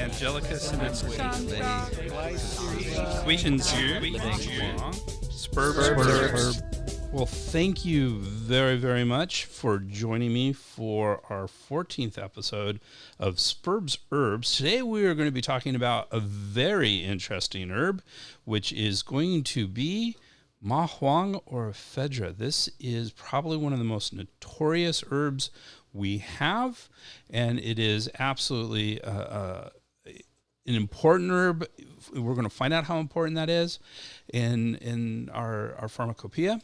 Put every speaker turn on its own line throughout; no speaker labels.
Angelica Sperb. Well, thank you very, very much for joining me for our 14th episode of Sperb's Herbs. Today we are going to be talking about a very interesting herb, which is going to be Huang or Ephedra. This is probably one of the most notorious herbs we have, and it is absolutely an important herb. We're going to find out how important that is in our pharmacopeia.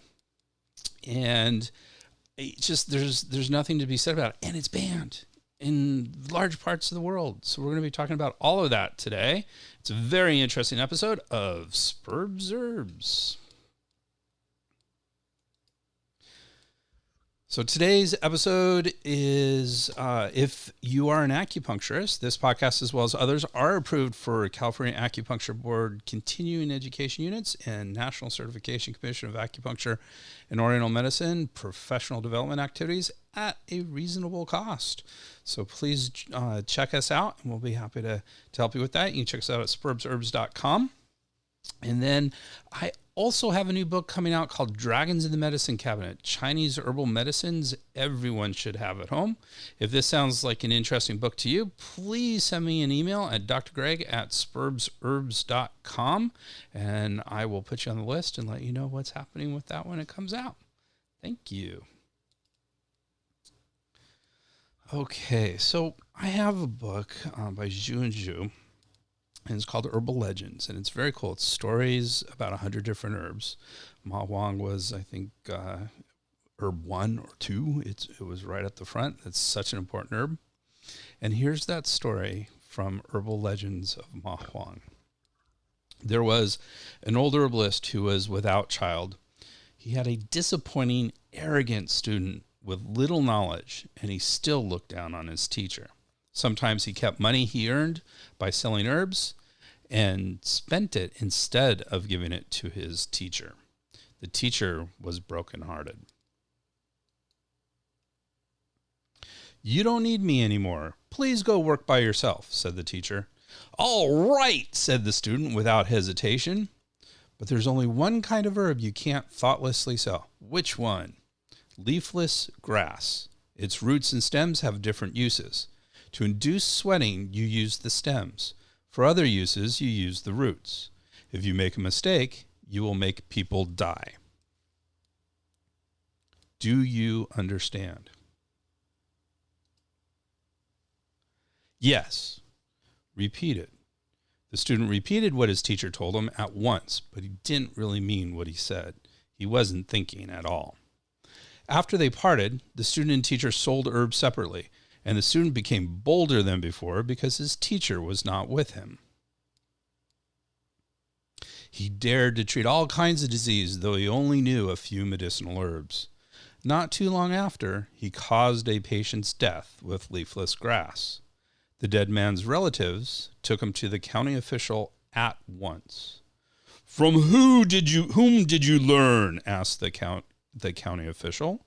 And it's just there's nothing to be said about it, and it's banned in large parts of the world. So we're going to be talking about all of that today. It's a very interesting episode of Sperb's Herbs. So today's episode is, if you are an acupuncturist, this podcast as well as others are approved for California Acupuncture Board Continuing Education Units and National Certification Commission of Acupuncture and Oriental Medicine professional development activities at a reasonable cost. So please check us out, and we'll be happy to help you with that. You can check us out at spurbsherbs.com. And then I also have a new book coming out called Dragons in the Medicine Cabinet, Chinese Herbal Medicines Everyone Should Have at Home. If this sounds like an interesting book to you, please send me an email at drgreg@spurbsherbs.com, and I will put you on the list and let you know what's happening with that when it comes out. Thank you. Okay, so I have a book by Zhu and Zhu. And it's called Herbal Legends, and it's very cool. It's stories about 100 different herbs. Ma Huang was, I think, herb 1 or 2. It was right at the front. It's such an important herb. And here's that story from Herbal Legends of Ma Huang. There was an old herbalist who was without child. He had a disappointing, arrogant student with little knowledge, and he still looked down on his teacher. Sometimes he kept money he earned by selling herbs and spent it instead of giving it to his teacher. The teacher was brokenhearted. "You don't need me anymore. Please go work by yourself," said the teacher. "All right," said the student without hesitation. "But there's only one kind of herb you can't thoughtlessly sell." "Which one?" "Leafless grass. Its roots and stems have different uses. To induce sweating, you use the stems. For other uses, you use the roots. If you make a mistake, you will make people die. Do you understand?" "Yes." "Repeat it." The student repeated what his teacher told him at once, but he didn't really mean what he said. He wasn't thinking at all. After they parted, the student and teacher sold herbs separately, and the student became bolder than before because his teacher was not with him. He dared to treat all kinds of disease, though he only knew a few medicinal herbs. Not too long after, he caused a patient's death with leafless grass. The dead man's relatives took him to the county official at once. "From whom did you learn?" asked the county official.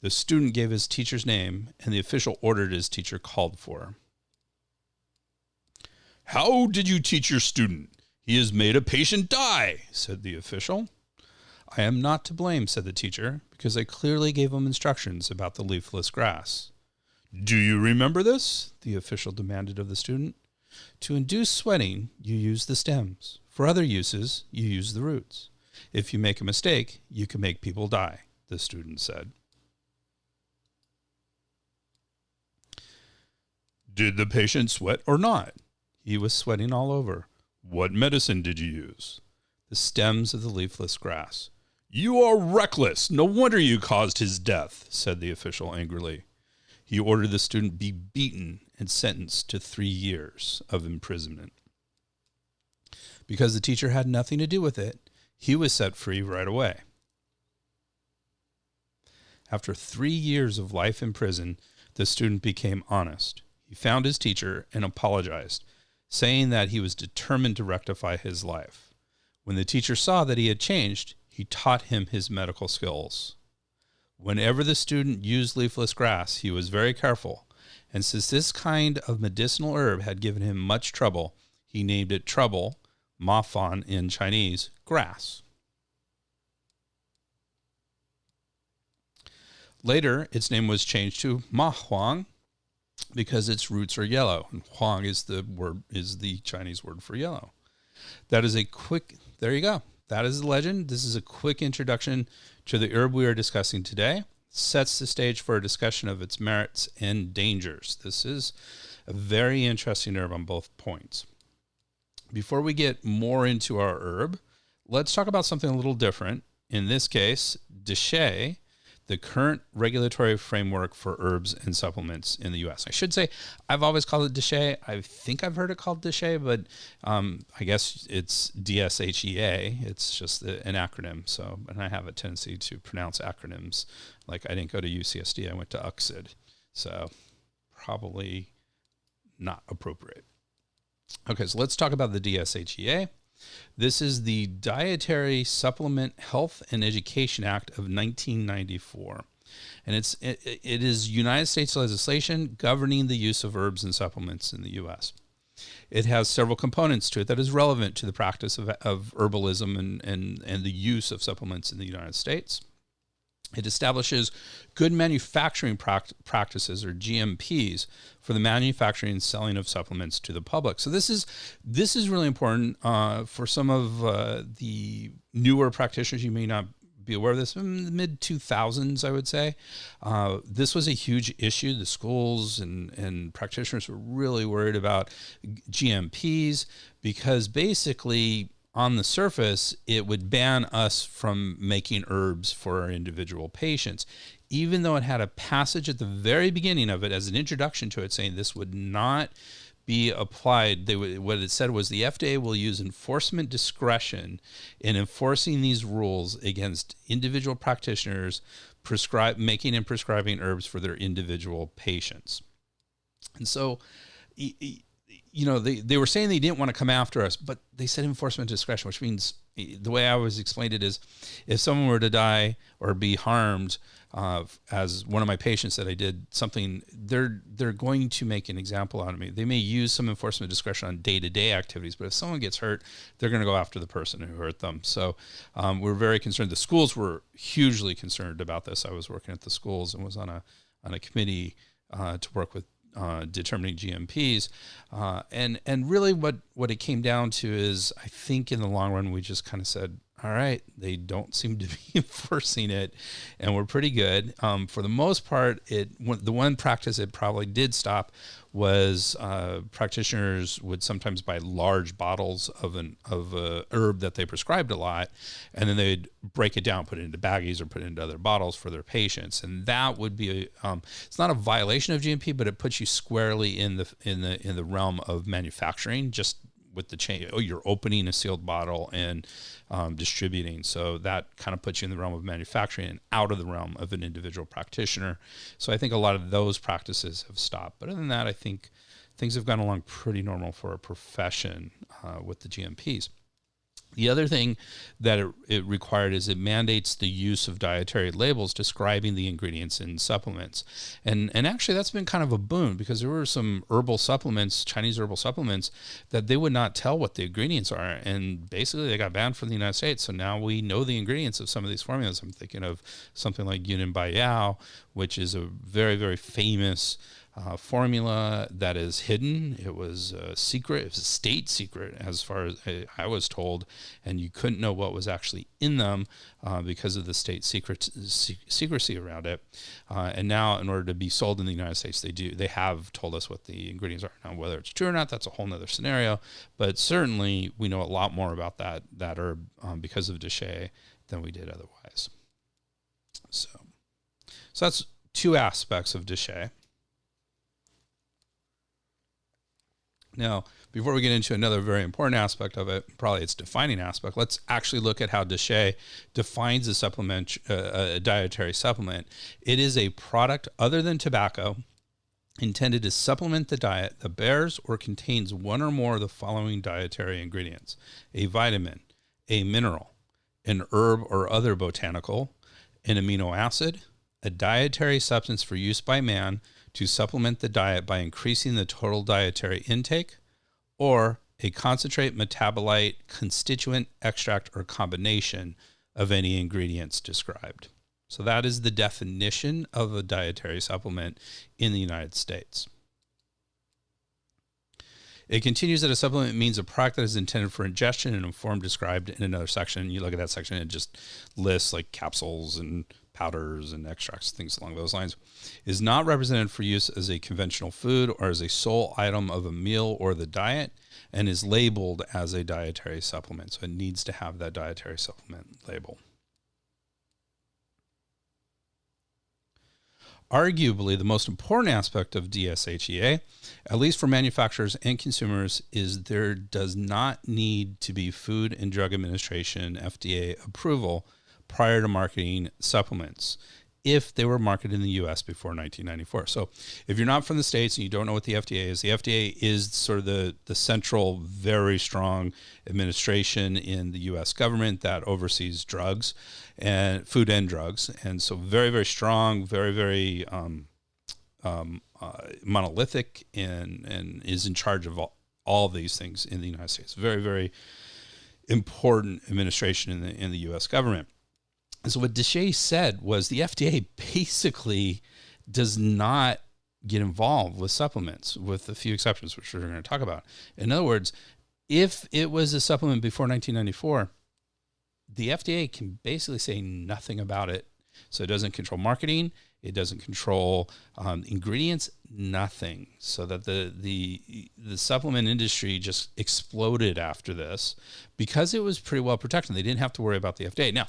The student gave his teacher's name, and the official ordered his teacher called for. "How did you teach your student? He has made a patient die," said the official. "I am not to blame," said the teacher, "because I clearly gave him instructions about the leafless grass." "Do you remember this?" the official demanded of the student. "To induce sweating, you use the stems. For other uses, you use the roots. If you make a mistake, you can make people die," the student said. "Did the patient sweat or not?" "He was sweating all over." "What medicine did you use?" "The stems of the leafless grass." "You are reckless. No wonder you caused his death," said the official angrily. He ordered the student be beaten and sentenced to 3 years of imprisonment. Because the teacher had nothing to do with it, he was set free right away. After 3 years of life in prison, the student became honest. He found his teacher and apologized, saying that he was determined to rectify his life. When the teacher saw that he had changed, he taught him his medical skills. Whenever the student used leafless grass, he was very careful And since this kind of medicinal herb had given him much trouble, he named it trouble, mafan in Chinese, grass. Later, its name was changed to Huang because its roots are yellow. And Huang is the Chinese word for yellow. That is a quick, there you go. That is the legend. This is a quick introduction to the herb we are discussing today. Sets the stage for a discussion of its merits and dangers. This is a very interesting herb on both points. Before we get more into our herb, let's talk about something a little different. In this case, DSHEA, the current regulatory framework for herbs and supplements in the U.S. I should say, I've always called it DSHEA. I think I've heard it called DSHEA, but I guess it's DSHEA. It's just an acronym. So, and I have a tendency to pronounce acronyms. Like I didn't go to UCSD, I went to UCSD. So probably not appropriate. Okay, so let's talk about the DSHEA. This is the Dietary Supplement Health and Education Act of 1994. And it is United States legislation governing the use of herbs and supplements in the U.S. It has several components to it that is relevant to the practice of herbalism and the use of supplements in the United States. It establishes good manufacturing practices, or GMPs, for the manufacturing and selling of supplements to the public. So this is really important for some of the newer practitioners. You may not be aware of this. In the mid-2000s, I would say, this was a huge issue. The schools and practitioners were really worried about GMPs because basically, on the surface, it would ban us from making herbs for our individual patients, even though it had a passage at the very beginning of it as an introduction to it saying this would not be applied. What it said was the FDA will use enforcement discretion in enforcing these rules against individual practitioners making and prescribing herbs for their individual patients. And so, they were saying they didn't want to come after us, but they said enforcement discretion, which means the way I always explained it is if someone were to die or be harmed, as one of my patients that I did something, they're going to make an example out of me. They may use some enforcement discretion on day-to-day activities, but if someone gets hurt, they're going to go after the person who hurt them. So we're very concerned. The schools were hugely concerned about this. I was working at the schools and was on a committee to work with determining GMPs. And really what it came down to is, I think in the long run, we just kind of said, all right, they don't seem to be enforcing it, and we're pretty good. For the most part, the one practice it probably did stop was practitioners would sometimes buy large bottles of a herb that they prescribed a lot, and then they'd break it down, put it into baggies or put it into other bottles for their patients, and that would be it's not a violation of GMP, but it puts you squarely in the realm of manufacturing, just with the chain. You're opening a sealed bottle and distributing. So that kind of puts you in the realm of manufacturing and out of the realm of an individual practitioner. So I think a lot of those practices have stopped. But other than that, I think things have gone along pretty normal for a profession with the GMPs. The other thing that it required is it mandates the use of dietary labels describing the ingredients in supplements. And actually that's been kind of a boon, because there were some herbal supplements, Chinese herbal supplements, that they would not tell what the ingredients are. And basically they got banned from the United States. So now we know the ingredients of some of these formulas. I'm thinking of something like Yunan Baiyao, which is a very, very famous formula that is hidden. It was a secret. It was a state secret, as far as I was told, and you couldn't know what was actually in them because of the state secrecy around it. And now, in order to be sold in the United States, they have told us what the ingredients are. Now, whether it's true or not, that's a whole nother scenario. But certainly, we know a lot more about that herb because of DSHEA than we did otherwise. So that's two aspects of DSHEA. Now, before we get into another very important aspect of it, probably its defining aspect, let's actually look at how DSHEA defines a supplement, a dietary supplement. It is a product other than tobacco intended to supplement the diet that bears or contains one or more of the following dietary ingredients: a vitamin, a mineral, an herb or other botanical, an amino acid, a dietary substance for use by man to supplement the diet by increasing the total dietary intake, or a concentrate, metabolite, constituent, extract, or combination of any ingredients described. So that is the definition of a dietary supplement in the United States. It continues that a supplement means a product that is intended for ingestion in a form described in another section. You look at that section and it just lists like capsules and powders and extracts, things along those lines. Is not represented for use as a conventional food or as a sole item of a meal or the diet, and is labeled as a dietary supplement. So it needs to have that dietary supplement label. Arguably, the most important aspect of DSHEA, at least for manufacturers and consumers, is there does not need to be Food and Drug Administration (FDA) approval prior to marketing supplements if they were marketed in the U.S. before 1994. So if you're not from the States and you don't know what the FDA is sort of the central, very strong administration in the U.S. government that oversees drugs and food and drugs. And so very, very strong, very, very monolithic and is in charge of all of these things in the United States. Very, very important administration in the U.S. government. And so what DSHEA said was the FDA basically does not get involved with supplements, with a few exceptions, which we're going to talk about. In other words, if it was a supplement before 1994, the FDA can basically say nothing about it. So it doesn't control marketing. It doesn't control ingredients, nothing. So that the supplement industry just exploded after this because it was pretty well protected. They didn't have to worry about the FDA. Now,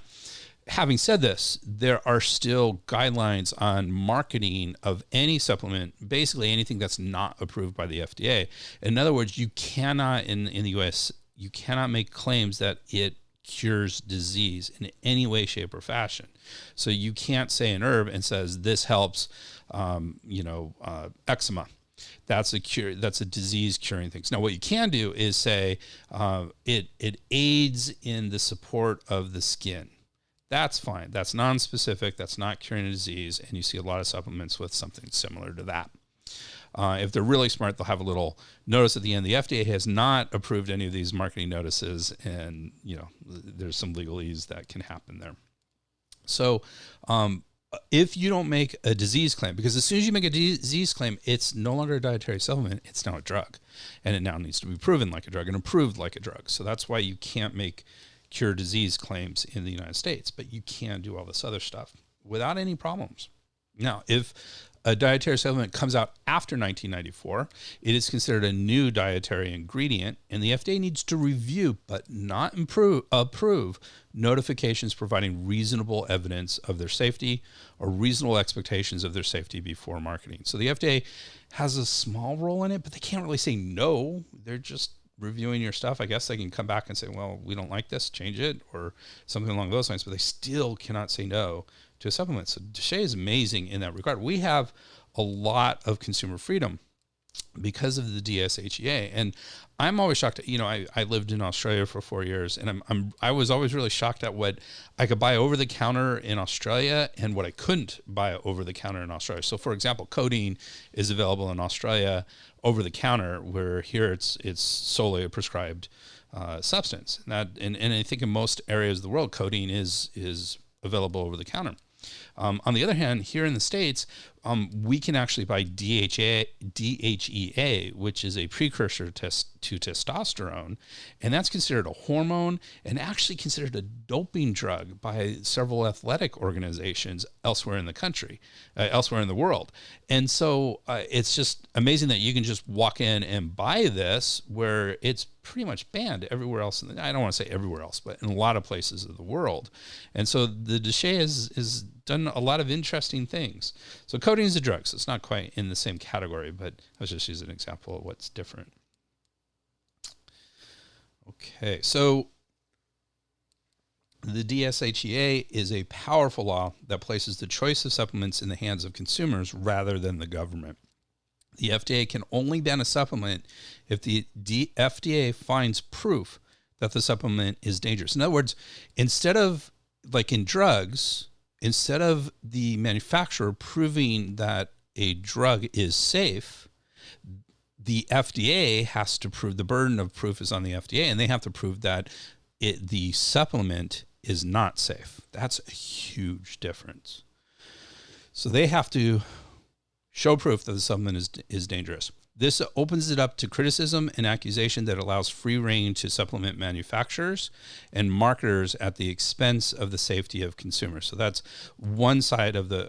having said this, there are still guidelines on marketing of any supplement, basically anything that's not approved by the FDA. In other words, you cannot, in the US, you cannot make claims that it cures disease in any way, shape, or fashion. So you can't say an herb and says this helps, eczema. That's a cure. That's a disease curing things. Now, what you can do is say it aids in the support of the skin. That's fine. That's non-specific. That's not curing a disease. And you see a lot of supplements with something similar to that. If they're really smart, they'll have a little notice at the end. The FDA has not approved any of these marketing notices, and there's some legalese that can happen there. So if you don't make a disease claim, because as soon as you make a disease claim, it's no longer a dietary supplement, it's now a drug. And it now needs to be proven like a drug and approved like a drug. So that's why you can't make cure disease claims in the United States, but you can do all this other stuff without any problems. Now, if a dietary supplement comes out after 1994, it is considered a new dietary ingredient, and the FDA needs to review but not approve notifications providing reasonable evidence of their safety or reasonable expectations of their safety before marketing. So the FDA has a small role in it, but they can't really say no. They're just reviewing your stuff. I guess they can come back and say, well, we don't like this, change it, or something along those lines, but they still cannot say no to a supplement. So DSHEA is amazing in that regard. We have a lot of consumer freedom because of the DSHEA. And I'm always shocked. I lived in Australia for 4 years, and I was always really shocked at what I could buy over the counter in Australia and what I couldn't buy over the counter in Australia. So for example, codeine is available in Australia over the counter, where here it's solely a prescribed substance. And I think in most areas of the world, codeine is available over the counter. On the other hand, here in the States, we can actually buy DHEA, which is a precursor to testosterone, and that's considered a hormone and actually considered a doping drug by several athletic organizations elsewhere in the country, elsewhere in the world. And so it's just amazing that you can just walk in and buy this where it's pretty much banned everywhere else. I don't want to say everywhere else, but in a lot of places of the world. And so the DSHEA is done a lot of interesting things. So codeine is a drug, so it's not quite in the same category, but I was just using an example of what's different. Okay, so the DSHEA is a powerful law that places the choice of supplements in the hands of consumers rather than the government. The FDA can only ban a supplement if the FDA finds proof that the supplement is dangerous. In other words, instead of, like in drugs, instead of the manufacturer proving that a drug is safe, the FDA has to prove, the burden of proof is on the FDA, and they have to prove that the supplement is not safe. That's a huge difference. So they have to show proof that the supplement is dangerous. This opens it up to criticism and accusation that allows free rein to supplement manufacturers and marketers at the expense of the safety of consumers. So that's one side of the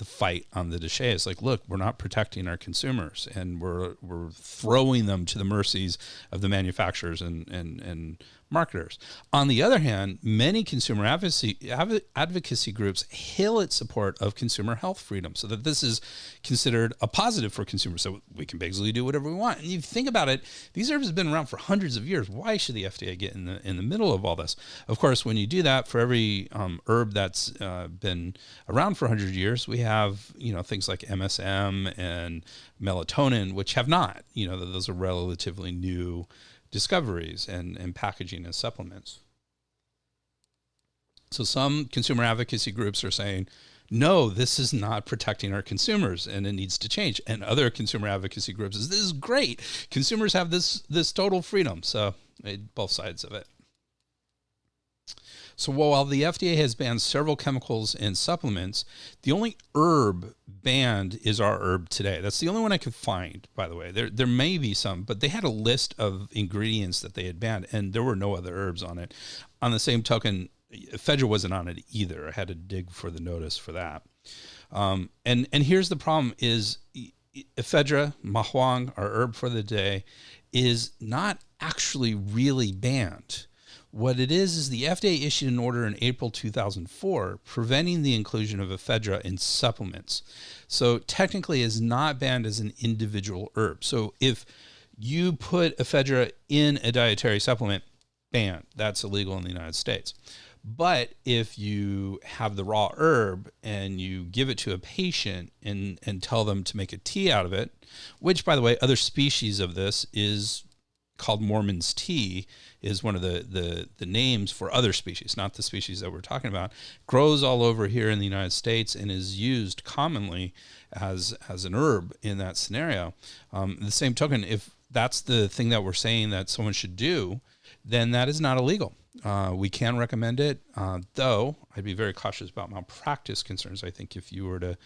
fight on the DSHEA. It's like, look, we're not protecting our consumers, and we're throwing them to the mercies of the manufacturers and marketers. On the other hand, many consumer advocacy groups hail its support of consumer health freedom, so that this is considered a positive for consumers. So we can basically do whatever we want. And you think about it, these herbs have been around for hundreds of years. Why should the FDA get in the middle of all this? Of course, when you do that, for every herb that's been around for 100 years, we have things like MSM and melatonin, which have not. Those are relatively new discoveries and packaging as supplements. So some consumer advocacy groups are saying, no, this is not protecting our consumers and it needs to change. And other consumer advocacy groups is, this is great. Consumers have this total freedom. So both sides of it. So while the FDA has banned several chemicals and supplements, the only herb banned is our herb today. That's the only one I could find, by the way. There may be some, but they had a list of ingredients that they had banned, and there were no other herbs on it. On the same token, Ephedra wasn't on it either. I had to dig for the notice for that. And here's the problem is Ephedra, Huang, our herb for the day, is not actually really banned. What it is the FDA issued an order in April 2004 preventing the inclusion of ephedra in supplements. So technically is not banned as an individual herb. So if you put ephedra in a dietary supplement, banned. That's illegal in the United States. But if you have the raw herb and you give it to a patient and tell them to make a tea out of it, which, by the way, other species of this is called Mormon's tea, is one of the names for other species, not the species that we're talking about, grows all over here in the United States and is used commonly as an herb in that scenario. The same token, if that's the thing that we're saying that someone should do, then that is not illegal. We can recommend it, though I'd be very cautious about malpractice concerns. I think if you were to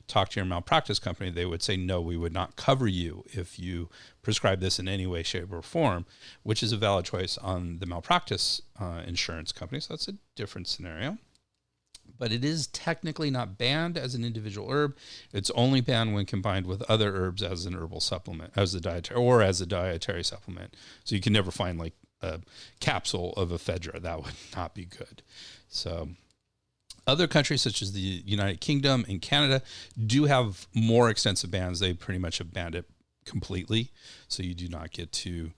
talk to your malpractice company, they would say, no, we would not cover you if you prescribe this in any way, shape, or form, which is a valid choice on the malpractice insurance company. So that's a different scenario. But it is technically not banned as an individual herb. It's only banned when combined with other herbs as an herbal supplement, as a dietary supplement. So you can never find like a capsule of ephedra. That would not be good. So other countries such as the United Kingdom and Canada do have more extensive bans. They pretty much have banned it completely. So you do not get to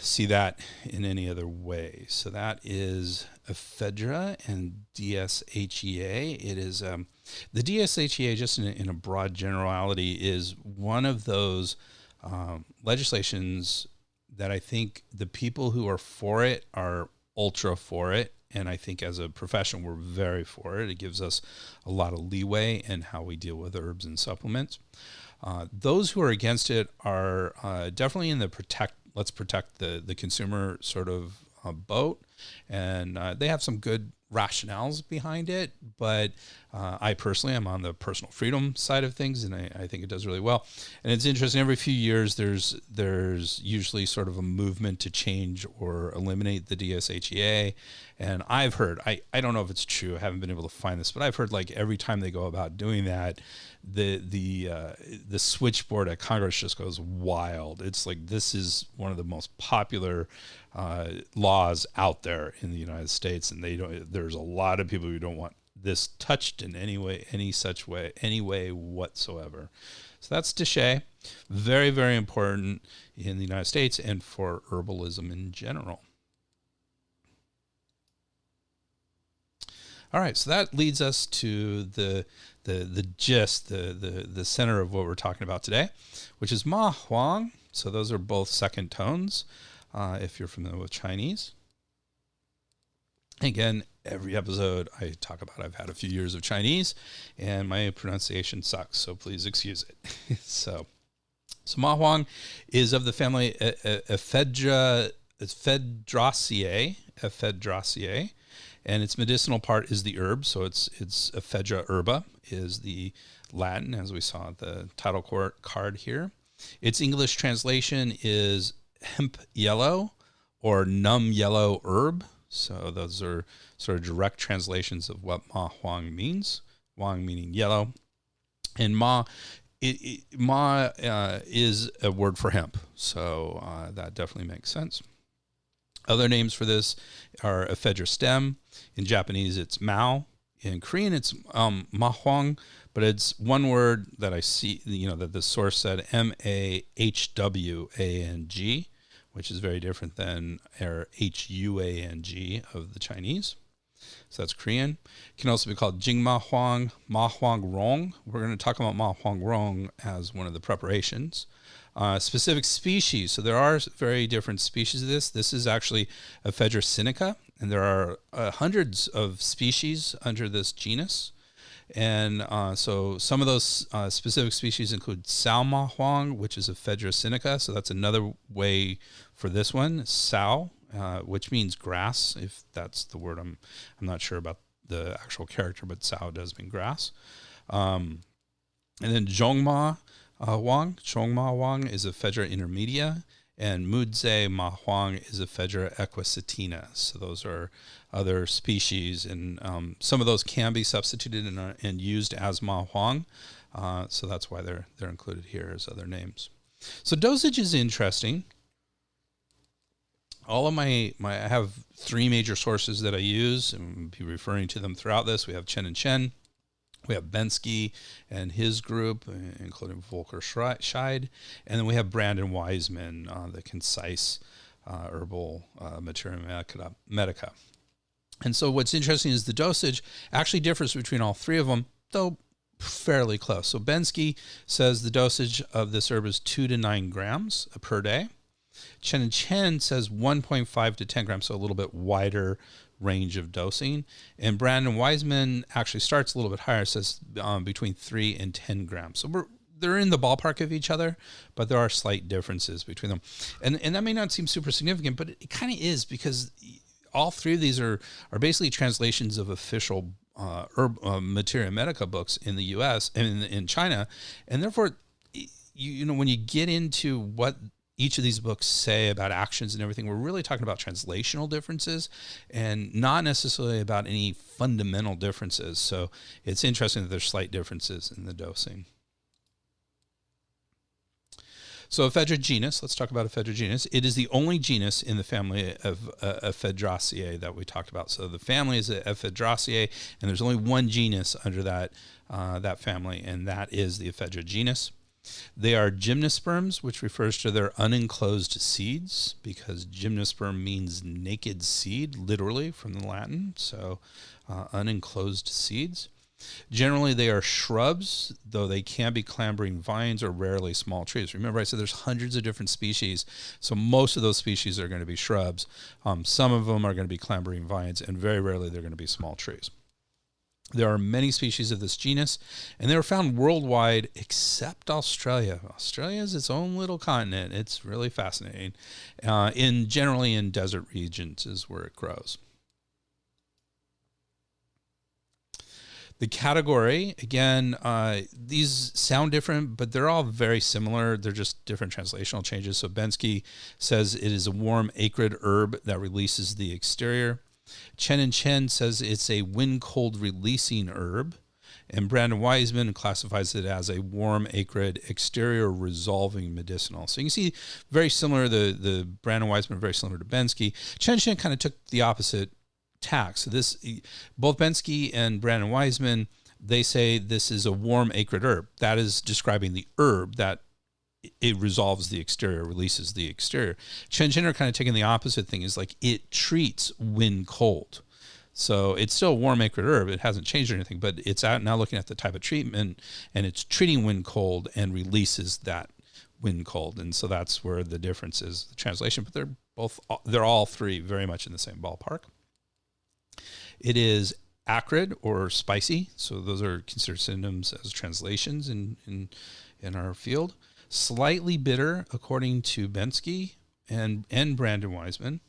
see that in any other way. So that is Ephedra and DSHEA. It is the DSHEA, just in a broad generality, is one of those legislations that I think the people who are for it are ultra for it. And I think as a profession, we're very for it. It gives us a lot of leeway in how we deal with herbs and supplements. Those who are against it are definitely in the let's protect the consumer sort of boat. And they have some good rationales behind it. But I personally am on the personal freedom side of things, and I think it does really well. And it's interesting, every few years there's usually sort of a movement to change or eliminate the DSHEA. And I've heard, I don't know if it's true, I haven't been able to find this, but I've heard like every time they go about doing that, the switchboard at Congress just goes wild. It's like, this is one of the most popular laws out there in the United States, and there's a lot of people who don't want this touched in any way whatsoever. So that's DSHEA. Very, very important in the United States and for herbalism in general. All right, so that leads us to the gist, the center of what we're talking about today, which is Ma Huang. So those are both second tones, if you're familiar with Chinese. Again, every episode I talk about I've had a few years of Chinese and my pronunciation sucks, so please excuse it. So Ma Huang is of the family Ephedra, and its medicinal part is the herb. So it's Ephedra herba is the Latin, as we saw at the title card here. Its English translation is hemp yellow or numb yellow herb. So those are sort of direct translations of what Ma Huang means. Huang meaning yellow, and Ma is a word for hemp, so that definitely makes sense. Other names for this are Ephedra stem. In Japanese, it's Mao. In Korean, it's Ma Huang, but it's one word that I see, that the source said Mahwang, which is very different than our Huang of the Chinese. So that's Korean. It can also be called Jing Ma Huang, Ma Huang Rong. We're going to talk about Ma Huang Rong as one of the preparations. Specific species. So there are very different species of this. This is actually Ephedra sinica, and there are hundreds of species under this genus. And so some of those specific species include Sao Ma Huang, which is Ephedra sinica. So that's another way for this one, Sao, which means grass, if that's the word. I'm not sure about the actual character, but Sao does mean grass. And then Zhongma Huang. Zhongma Huang is Ephedra intermedia, and Mudze Ma Huang is Ephedra equisetina. So those are other species, and some of those can be substituted and used as Ma Huang. So that's why they're included here as other names. So dosage is interesting. All of I have three major sources that I use, and we'll be referring to them throughout this. We have Chen and Chen. We have Bensky and his group, including Volker Scheid. And then we have Brandon Wiseman, the concise herbal Materia Medica. And so what's interesting is the dosage actually differs between all three of them, though fairly close. So Bensky says the dosage of this herb is 2 to 9 grams per day. Chen and Chen says 1.5 to 10 grams, so a little bit wider range of dosing. And Brandon Wiseman actually starts a little bit higher, says between 3 and 10 grams. So they're in the ballpark of each other, but there are slight differences between them. And that may not seem super significant, but it kind of is, because all three of these are basically translations of official Materia Medica books in the U.S. and in China. And therefore, when you get into what each of these books say about actions and everything, we're really talking about translational differences and not necessarily about any fundamental differences. So it's interesting that there's slight differences in the dosing. So Ephedra genus, let's talk about Ephedra genus. It is the only genus in the family of Ephedraceae that we talked about. So the family is Ephedraceae, and there's only one genus under that family, and that is the Ephedra genus. They are gymnosperms, which refers to their unenclosed seeds, because gymnosperm means naked seed, literally from the Latin. So unenclosed seeds. Generally, they are shrubs, though they can be clambering vines or rarely small trees. Remember, I said there's hundreds of different species, so most of those species are going to be shrubs. Some of them are going to be clambering vines, and very rarely they're going to be small trees. There are many species of this genus, and they are found worldwide except Australia. Australia is its own little continent. It's really fascinating. Generally in desert regions is where it grows. The category, again, these sound different, but they're all very similar. They're just different translational changes. So Bensky says it is a warm acrid herb that releases the exterior. Chen and Chen says it's a wind-cold releasing herb. And Brandon Wiseman classifies it as a warm, acrid, exterior resolving medicinal. So you can see very similar, the Brandon Wiseman very similar to Bensky. Chen and Chen kind of took the opposite tack. So both Bensky and Brandon Wiseman, they say this is a warm, acrid herb. That is describing the herb that it resolves the exterior, releases the exterior. Chen are kind of taking the opposite thing, is like it treats wind cold. So it's still a warm acrid herb. It hasn't changed or anything, but it's out now looking at the type of treatment, and it's treating wind cold and releases that wind cold. And so that's where the difference is, the translation, but they're all three very much in the same ballpark. It is acrid or spicy, so those are considered synonyms as translations in our field. Slightly bitter, according to Bensky and Brandon Wiseman.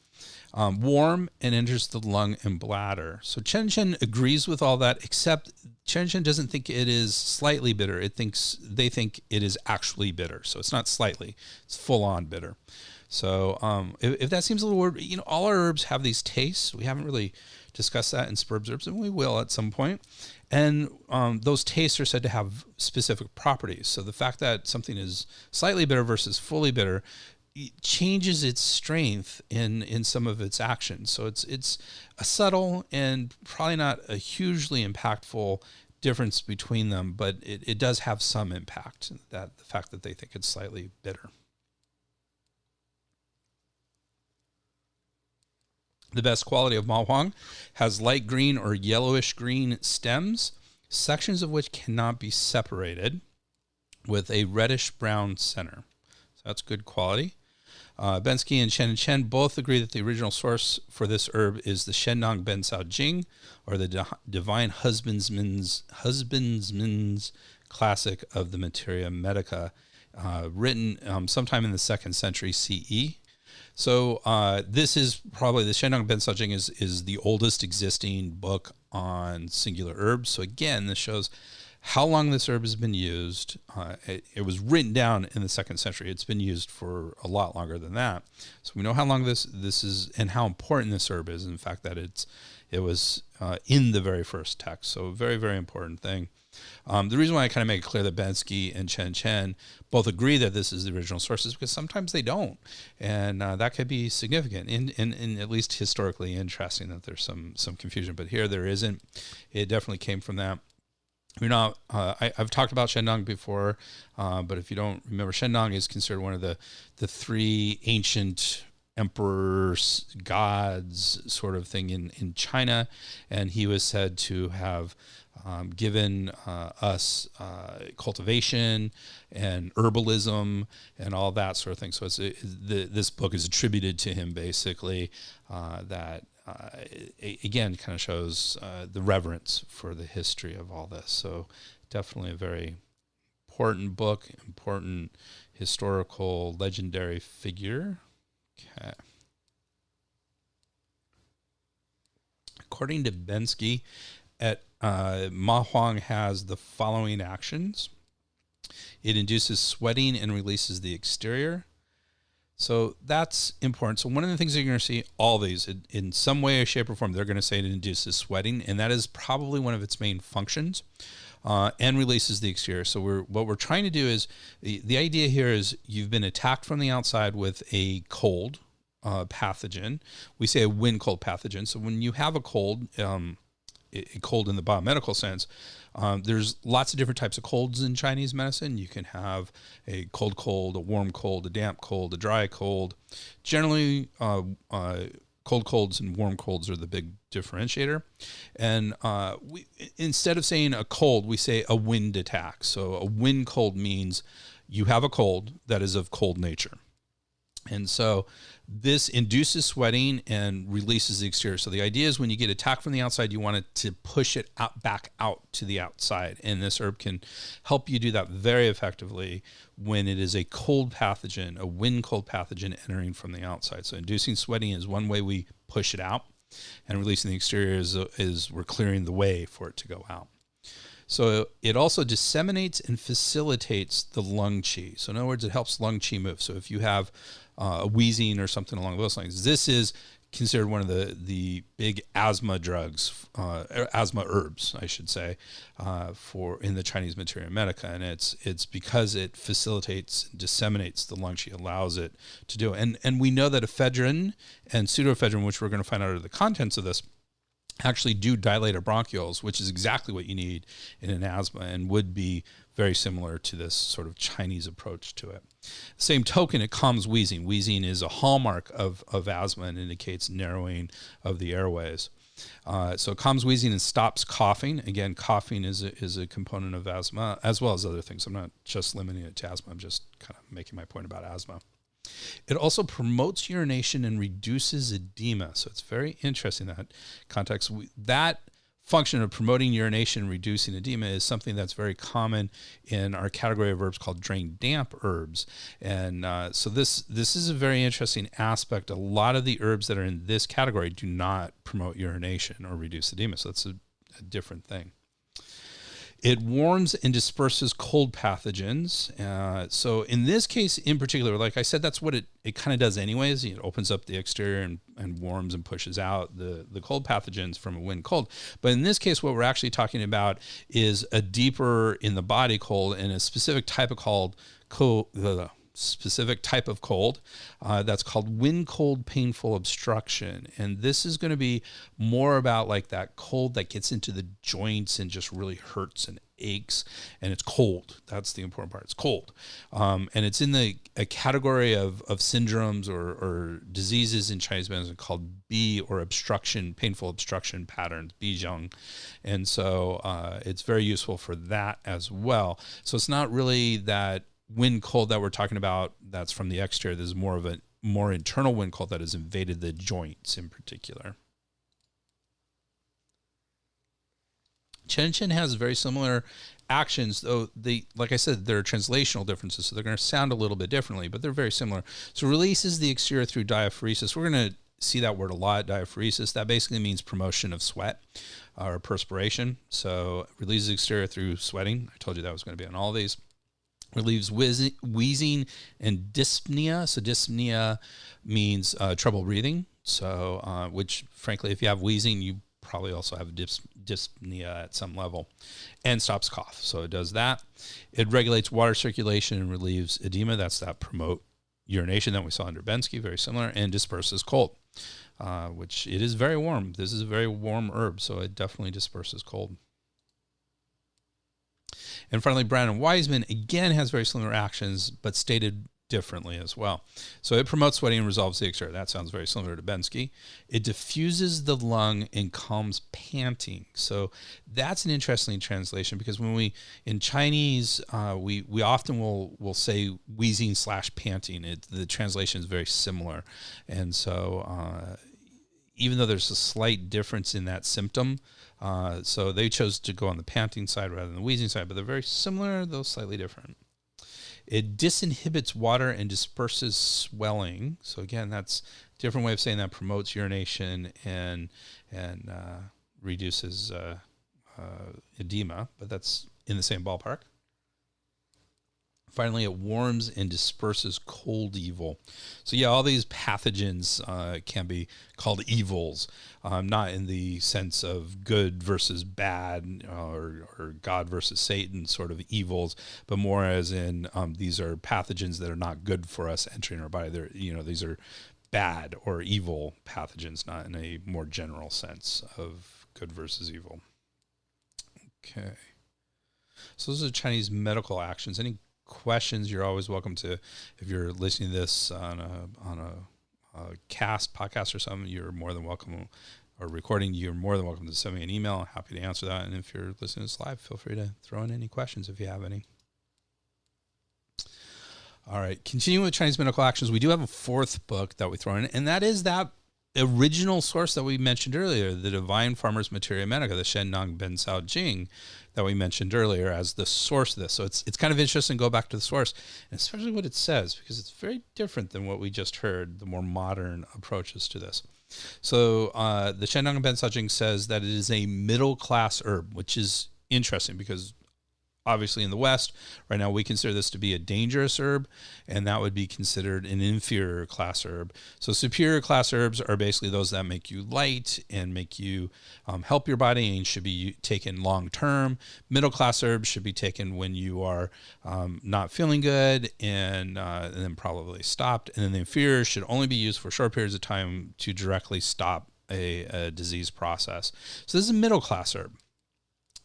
Warm and enters the lung and bladder. So Chen agrees with all that, except Chen doesn't think it is slightly bitter. They think it is actually bitter. So it's not slightly, it's full on bitter. So if that seems a little weird, all our herbs have these tastes. We haven't really discussed that in Sperb herbs, and we will at some point. And those tastes are said to have specific properties. So the fact that something is slightly bitter versus fully bitter changes its strength in some of its actions. So it's a subtle and probably not a hugely impactful difference between them, but it does have some impact, that the fact that they think it's slightly bitter. The best quality of Ma Huang has light green or yellowish green stems, sections of which cannot be separated, with a reddish brown center. So that's good quality. Bensky and Chen both agree that the original source for this herb is the Shennong Ben Sao Jing, or the Divine Husbandman's Classic of the Materia Medica, written sometime in the 2nd century CE. So this is probably, the Shennong Ben Sao Jing is the oldest existing book on singular herbs. So again, this shows how long this herb has been used. It was written down in the 2nd century. It's been used for a lot longer than that. So we know how long this is and how important this herb is. In fact, that it was in the very first text. So very, very important thing. The reason why I kind of make it clear that Bensky and Chen both agree that this is the original source is because sometimes they don't. And that could be significant and at least historically interesting that there's some confusion. But here there isn't. It definitely came from that. I've talked about Shennong before, but if you don't remember, Shennong is considered one of the 3 ancient emperors, gods sort of thing in China, and he was said to have given us cultivation and herbalism and all that sort of thing. So this book is attributed to him, basically, that again kind of shows the reverence for the history of all this. So definitely a very important book, important historical legendary figure. Okay. According to Bensky, Ma Huang has the following actions. It induces sweating and releases the exterior. So that's important. So one of the things that you're going to see, all these, in some way, shape, or form, they're going to say it induces sweating, and that is probably one of its main functions, and releases the exterior. So what we're trying to do is, the idea here is you've been attacked from the outside with a cold pathogen. We say a wind cold pathogen. So when you have a cold in the biomedical sense, there's lots of different types of colds in Chinese medicine. You can have a cold, a warm cold, a damp cold, a dry cold. Generally, cold colds and warm colds are the big differentiator. And instead of saying a cold, we say a wind attack. So a wind cold means you have a cold that is of cold nature. And so this induces sweating and releases the exterior. So the idea is when you get attacked from the outside, you want it to push it back out to the outside. And this herb can help you do that very effectively when it is a cold pathogen, a wind cold pathogen entering from the outside. So inducing sweating is one way we push it out, and releasing the exterior is we're clearing the way for it to go out. So it also disseminates and facilitates the lung qi. So in other words, it helps lung qi move. So if you have a wheezing or something along those lines, this is considered one of the big asthma drugs, asthma herbs, I should say, for in the Chinese Materia Medica, and it's because it facilitates and disseminates the lung qi, allows it to do it. And we know that ephedrine and pseudoephedrine, which we're going to find out are the contents of this, actually do dilate our bronchioles, which is exactly what you need in an asthma and would be very similar to this sort of Chinese approach to it. Same token, it calms wheezing. Wheezing is a hallmark of asthma and indicates narrowing of the airways. So it calms wheezing and stops coughing. Again, coughing is a component of asthma, as well as other things. I'm not just limiting it to asthma. I'm just kind of making my point about asthma. It also promotes urination and reduces edema. So it's very interesting, that context. That function of promoting urination and reducing edema is something that's very common in our category of herbs called drain damp herbs. And so this is a very interesting aspect. A lot of the herbs that are in this category do not promote urination or reduce edema. So that's a different thing. It warms and disperses cold pathogens. So in this case in particular, like I said, that's what it kind of does anyways. It opens up the exterior and warms and pushes out the cold pathogens from a wind cold. But in this case, what we're actually talking about is a deeper in the body cold, and a specific type of cold, that's called wind cold painful obstruction. And this is going to be more about like that cold that gets into the joints and just really hurts and aches, and it's cold. That's the important part. It's cold. And it's in a category of syndromes or diseases in Chinese medicine called B, or painful obstruction patterns, Bijang. And so it's very useful for that as well. So it's not really that wind cold that we're talking about that's from the exterior. This is more of a more internal wind cold that has invaded the joints in particular. Chen has very similar actions, though like I said, there are translational differences, so they're going to sound a little bit differently, but they're very similar. So releases the exterior through diaphoresis. We're going to see that word a lot, diaphoresis. That basically means promotion of sweat or perspiration. So releases the exterior through sweating. I told you that was going to be on all of these. Relieves wheezing and dyspnea. So dyspnea means trouble breathing. So, which frankly, if you have wheezing, you probably also have dyspnea at some level. And stops cough. So it does that. It regulates water circulation and relieves edema. That's that promote urination that we saw under Bensky, very similar. And disperses cold, which it is very warm. This is a very warm herb, so it definitely disperses cold. And finally, Brandon Wiseman, again, has very similar actions, but stated differently as well. So it promotes sweating and resolves the exterior. That sounds very similar to Bensky. It diffuses the lung and calms panting. So that's an interesting translation, because when in Chinese, we often will say wheezing / panting. The translation is very similar. And so even though there's a slight difference in that symptom, so they chose to go on the panting side rather than the wheezing side, but they're very similar, though slightly different. It disinhibits water and disperses swelling. So again, that's a different way of saying that promotes urination and reduces edema, but that's in the same ballpark. Finally, it warms and disperses cold evil. So yeah, all these pathogens can be called evils, not in the sense of good versus bad or God versus Satan sort of evils, but more as in these are pathogens that are not good for us entering our body. These are bad or evil pathogens, not in a more general sense of good versus evil. Okay. So those are Chinese medical actions. Any questions, you're always welcome to, if you're listening to this on a podcast or something, you're more than welcome, or recording, you're more than welcome to send me an email. I'm happy to answer that. And if you're listening to this live, feel free to throw in any questions if you have any. All right, continuing with Chinese medical actions, we do have a fourth book that we throw in, and that is that original source that we mentioned earlier, the Divine Farmer's Materia Medica, the Shennong Ben Sao Jing, that we mentioned earlier as the source of this. So it's kind of interesting to go back to the source, and especially what it says, because it's very different than what we just heard, the more modern approaches to this. So the Shennong Ben Sao Jing says that it is a middle-class herb, which is interesting because obviously in the West, right now we consider this to be a dangerous herb, and that would be considered an inferior class herb. So superior class herbs are basically those that make you light and make you help your body and should be taken long term. Middle class herbs should be taken when you are not feeling good and then probably stopped. And then the inferior should only be used for short periods of time to directly stop a disease process. So this is a middle class herb.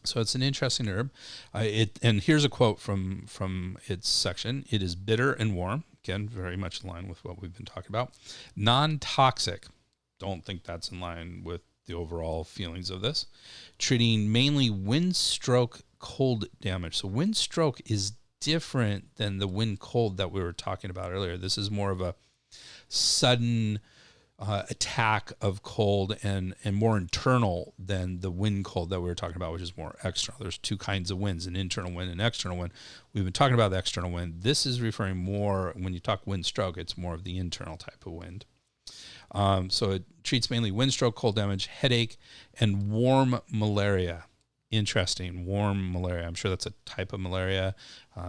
So it's an interesting herb. And here's a quote from its section. It is bitter and warm. Again, very much in line with what we've been talking about. Non-toxic. Don't think that's in line with the overall feelings of this. Treating mainly windstroke cold damage. So windstroke is different than the wind cold that we were talking about earlier. This is more of a sudden attack of cold and more internal than the wind cold that we were talking about, which is more external. There's two kinds of winds, an internal wind and external wind. We've been talking about the external wind. This is referring more, when you talk wind stroke, it's more of the internal type of wind. So it treats mainly wind stroke, cold damage, headache, and warm malaria. Interesting, warm malaria. I'm sure that's a type of malaria.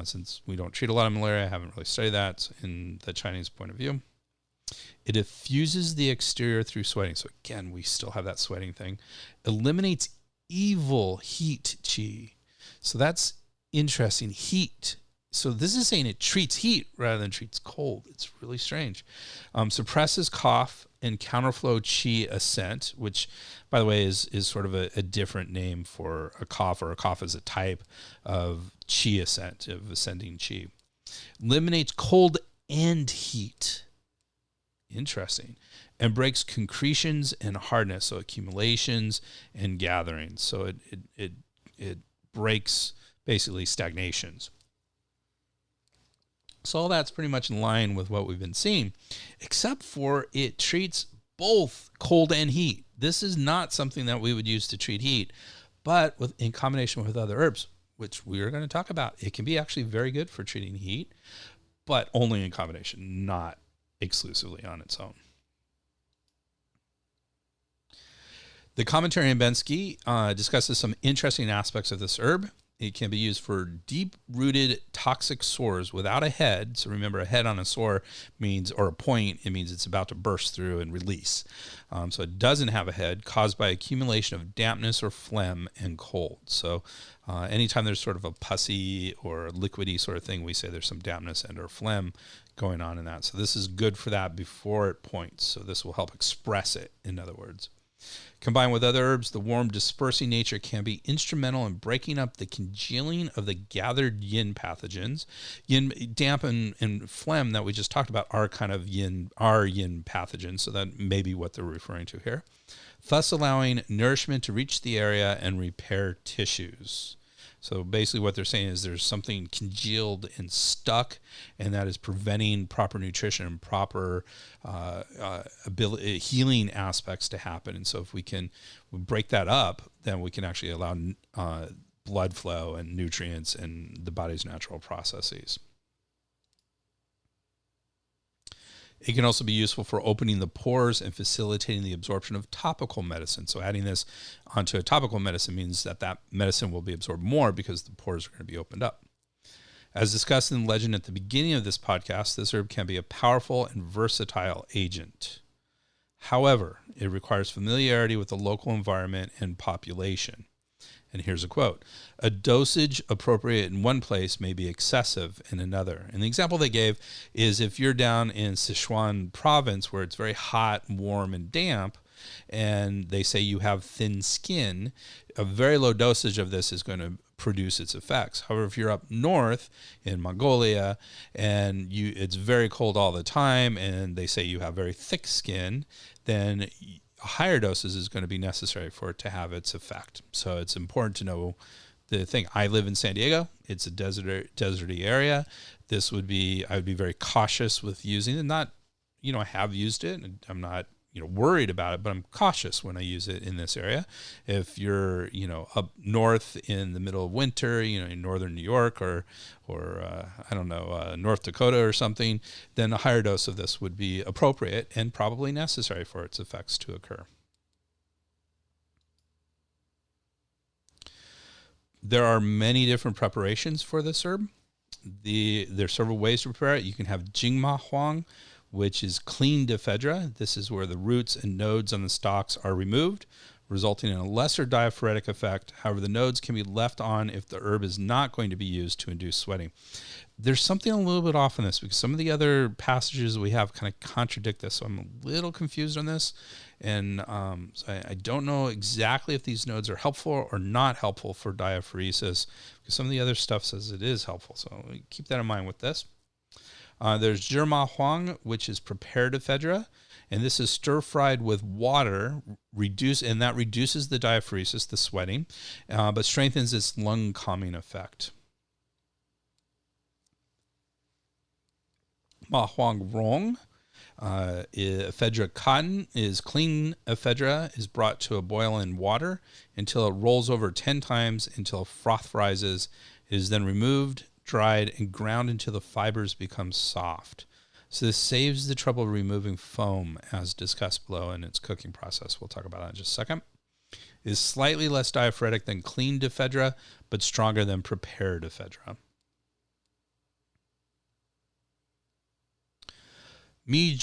Since we don't treat a lot of malaria, I haven't really studied that in the Chinese point of view. It diffuses the exterior through sweating. So again, we still have that sweating thing. Eliminates evil heat qi. So that's interesting. Heat. So this is saying it treats heat rather than treats cold. It's really strange. Suppresses cough and counterflow qi ascent, which, by the way, is sort of a different name for a cough, or a cough is a type of qi ascent, of ascending qi. Eliminates cold and heat. Interesting. And breaks concretions and hardness, so accumulations and gatherings. So it breaks basically stagnations. So all that's pretty much in line with what we've been seeing, except for it treats both cold and heat. This is not something that we would use to treat heat, but in combination with other herbs, which we are going to talk about. It can be actually very good for treating heat, but only in combination, not exclusively on its own. The commentary on Bensky discusses some interesting aspects of this herb. It can be used for deep-rooted toxic sores without a head. So remember, a head on a sore means, or a point, it means it's about to burst through and release. So it doesn't have a head, caused by accumulation of dampness or phlegm and cold. So anytime there's sort of a pussy or liquidy sort of thing, we say there's some dampness and or phlegm going on in that. So this is good for that before it points. So this will help express it, in other words. Combined with other herbs, the warm dispersing nature can be instrumental in breaking up the congealing of the gathered yin pathogens. Yin, damp and phlegm that we just talked about are kind of yin pathogens, so that may be what they're referring to here. Thus allowing nourishment to reach the area and repair tissues. So basically what they're saying is there's something congealed and stuck, and that is preventing proper nutrition and proper healing aspects to happen. And so if we break that up, then we can actually allow blood flow and nutrients and the body's natural processes. It can also be useful for opening the pores and facilitating the absorption of topical medicine. So adding this onto a topical medicine means that medicine will be absorbed more because the pores are going to be opened up. As discussed in the legend at the beginning of this podcast, this herb can be a powerful and versatile agent. However, it requires familiarity with the local environment and population. And here's a quote: "A dosage appropriate in one place may be excessive in another." And the example they gave is if you're down in Sichuan province where it's very hot, warm, and damp, and they say you have thin skin, a very low dosage of this is going to produce its effects. However, if you're up north in Mongolia and it's very cold all the time, and they say you have very thick skin, then higher doses is going to be necessary for it to have its effect. So it's important to know the thing. I live in San Diego. It's a deserty area. I would be very cautious with using it. Not, I have used it, and I'm not, worried about it, but I'm cautious when I use it in this area. If you're, up north in the middle of winter, in northern New York or North Dakota or something, then a higher dose of this would be appropriate and probably necessary for its effects to occur. There are many different preparations for this herb. There's several ways to prepare it. You can have Jingma Huang, which is cleaned Ephedra. This is where the roots and nodes on the stalks are removed, resulting in a lesser diaphoretic effect. However, the nodes can be left on if the herb is not going to be used to induce sweating. There's something a little bit off in this because some of the other passages we have kind of contradict this, so I'm a little confused on this. And so I don't know exactly if these nodes are helpful or not helpful for diaphoresis, because some of the other stuff says it is helpful. So keep that in mind with this. There's Zhima Huang, which is prepared Ephedra, and this is stir-fried with water, and that reduces the diaphoresis, the sweating, but strengthens its lung calming effect. Ma Huang Rong. Ephedra cotton is clean. Ephedra is brought to a boil in water until it rolls over 10 times until froth rises. It is then removed, dried, and ground until the fibers become soft. So this saves the trouble of removing foam, as discussed below in its cooking process. We'll talk about that in just a second. It is slightly less diaphoretic than cleaned ephedra, but stronger than prepared ephedra. Mi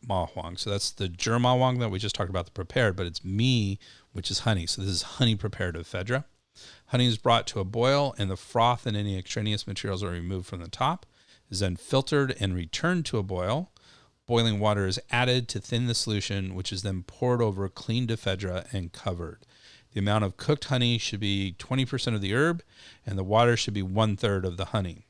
Ma Huang. So that's the Zhi Ma Huang that we just talked about, the prepared, but it's Mi, which is honey. So this is honey prepared ephedra. Honey is brought to a boil, and the froth and any extraneous materials are removed from the top. Is then filtered and returned to a boil. Boiling water is added to thin the solution, which is then poured over cleaned ephedra and covered. The amount of cooked honey should be 20% of the herb, and the water should be 1/3 of the honey.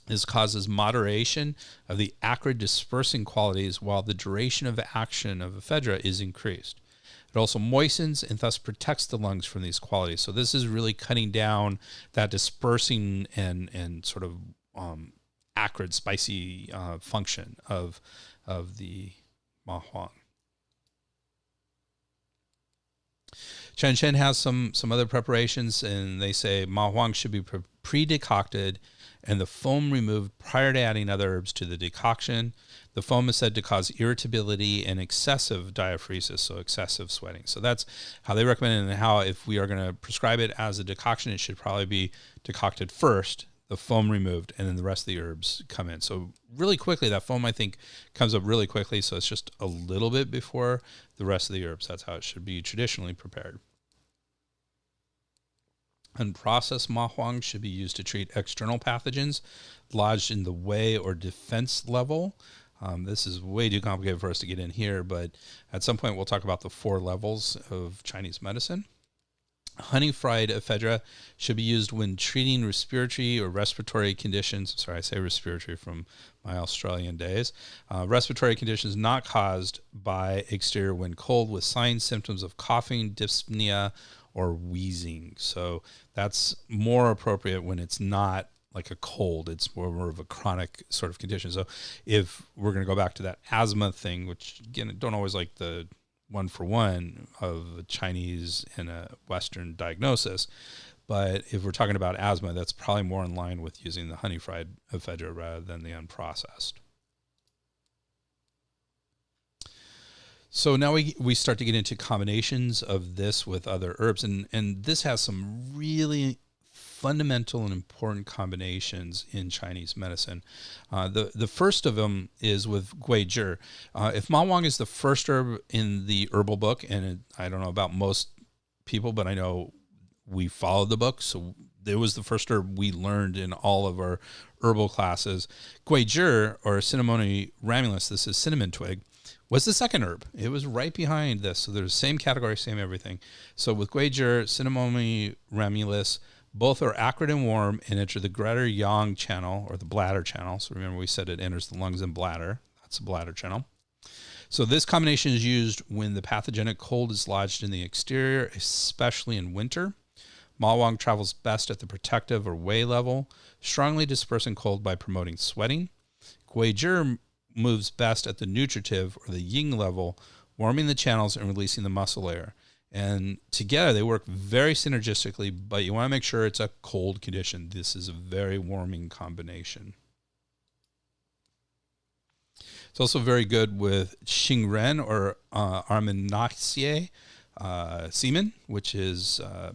This causes moderation of the acrid dispersing qualities, while the duration of action of ephedra is increased. It also moistens and thus protects the lungs from these qualities. So this is really cutting down that dispersing and sort of acrid, spicy function of the Ma Huang. Chen Chen has some other preparations, and they say Ma Huang should be pre-decocted and the foam removed prior to adding other herbs to the decoction. The foam is said to cause irritability and excessive diaphoresis, so excessive sweating. So that's how they recommend it, and how, if we are going to prescribe it as a decoction, it should probably be decocted first, the foam removed, and then the rest of the herbs come in. So really quickly, that foam, I think, comes up really quickly, so it's just a little bit before the rest of the herbs. That's how it should be traditionally prepared. Unprocessed Ma Huang should be used to treat external pathogens lodged in the way or defense level. This is way too complicated for us to get in here, but at some point we'll talk about the 4 levels of Chinese medicine. Honey-fried ephedra should be used when treating respiratory or respiratory conditions. Sorry, I say respiratory from my Australian days. Respiratory conditions not caused by exterior when cold, with signs, symptoms of coughing, dyspnea, or wheezing. So that's more appropriate when it's not like a cold. It's more of a chronic sort of condition. So if we're going to go back to that asthma thing, which again, I don't always like the 1-for-1 of a Chinese and a Western diagnosis, but if we're talking about asthma, that's probably more in line with using the honey-fried ephedra rather than the unprocessed. So now we start to get into combinations of this with other herbs, and this has some really fundamental and important combinations in Chinese medicine. The first of them is with guizhi. If Ma Huang is the first herb in the herbal book, and I don't know about most people, but I know we followed the book, so it was the first herb we learned in all of our herbal classes. Guizhi, or Cinnamomum ramulus, this is cinnamon twig, was the second herb. It was right behind this. So there's the same category, same everything. So with guizhi, Cinnamomum ramulus, both are acrid and warm and enter the greater yang channel, or the bladder channel. So remember, we said it enters the lungs and bladder. That's the bladder channel. So this combination is used when the pathogenic cold is lodged in the exterior, especially in winter. Ma Huang travels best at the protective or wei level, strongly dispersing cold by promoting sweating. Guizhi moves best at the nutritive or the yin level, warming the channels and releasing the muscle layer. And together they work very synergistically, but you want to make sure it's a cold condition. This is a very warming combination. It's also very good with Xingren, or Armeniaceae semen, which is, I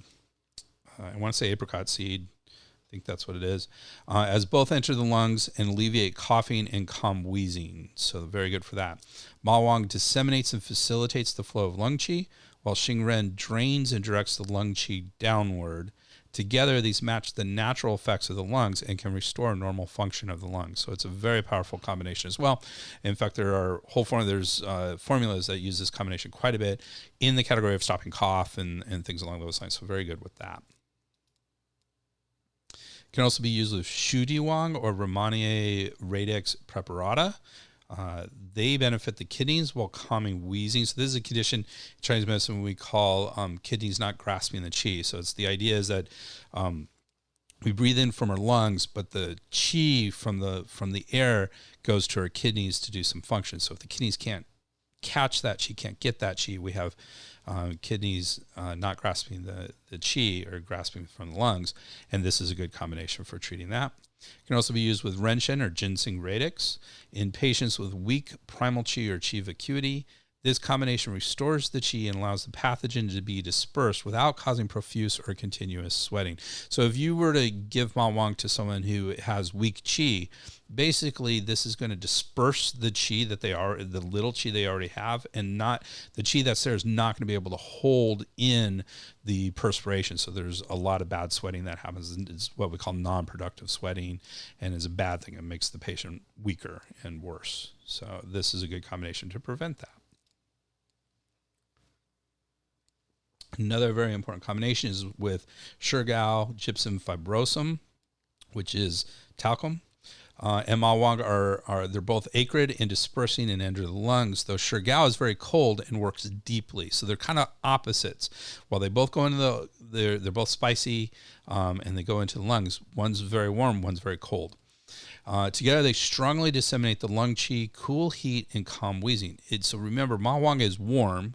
want to say apricot seed. I think that's what it is, as both enter the lungs and alleviate coughing and calm wheezing. So very good for that. Ma Huang disseminates and facilitates the flow of lung qi, while Xingren drains and directs the lung qi downward. Together, these match the natural effects of the lungs and can restore normal function of the lungs. So it's a very powerful combination as well. In fact, there are there's formulas that use this combination quite a bit in the category of stopping cough and things along those lines. So very good with that. Can also be used with Shu Diwang or Rhamaniae radix preparata. They benefit the kidneys while calming wheezing. So this is a condition in Chinese medicine we call kidneys not grasping the qi. So it's the idea is that we breathe in from our lungs, but the qi from the air goes to our kidneys to do some function. So if the kidneys can't catch that qi, can't get that qi, we have kidneys not grasping the qi or grasping from the lungs, and this is a good combination for treating that. It can also be used with renshin or ginseng radix in patients with weak primal qi or qi vacuity. This combination restores the qi and allows the pathogen to be dispersed without causing profuse or continuous sweating. So if you were to give Ma Huang to someone who has weak qi, basically this is going to disperse the qi that the little qi they already have, and not the qi that's there is not going to be able to hold in the perspiration. So there's a lot of bad sweating that happens. It's what we call non-productive sweating, and is a bad thing. It makes the patient weaker and worse. So this is a good combination to prevent that. Another very important combination is with Shirgao gypsum fibrosum, which is talcum. And Ma Huang they're both acrid in dispersing and enter the lungs, though Shirgao is very cold and works deeply. So they're kind of opposites. While they both go into they're both spicy and they go into the lungs. One's very warm, one's very cold. Together, they strongly disseminate the lung qi, cool heat, and calm wheezing. So remember, Ma Huang is warm.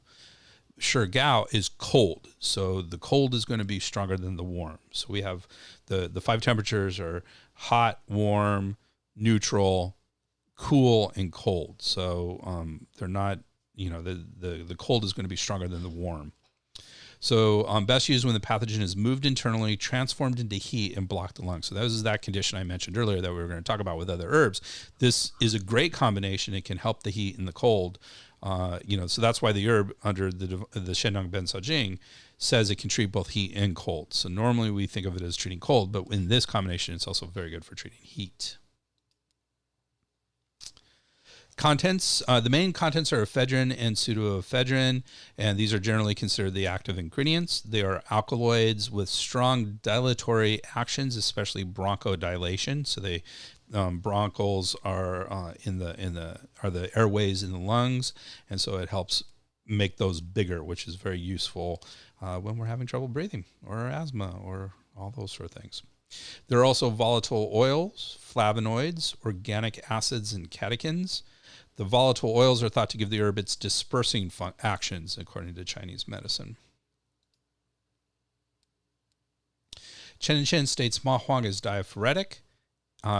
Shirgao is cold, so the cold is going to be stronger than the warm. So we have the 5 temperatures are hot, warm, neutral, cool, and cold. So they're not, the cold is going to be stronger than the warm. So best used when the pathogen is moved internally, transformed into heat, and blocked the lungs. So that was that condition I mentioned earlier that we were going to talk about with other herbs. This is a great combination. It can help the heat and the cold. So that's why the herb under the Shendong Ben Jing says it can treat both heat and cold. So normally we think of it as treating cold, but in this combination, it's also very good for treating heat. Contents, the main contents are ephedrine and pseudoephedrine, and these are generally considered the active ingredients. They are alkaloids with strong dilatory actions, especially bronchodilation. So they bronchioles are the airways in the lungs, and so it helps make those bigger, which is very useful when we're having trouble breathing or asthma or all those sort of things. There are also volatile oils, flavonoids, organic acids, and catechins. The volatile oils are thought to give the herb its dispersing actions, according to Chinese medicine. Chen Chen states Ma Huang is diaphoretic,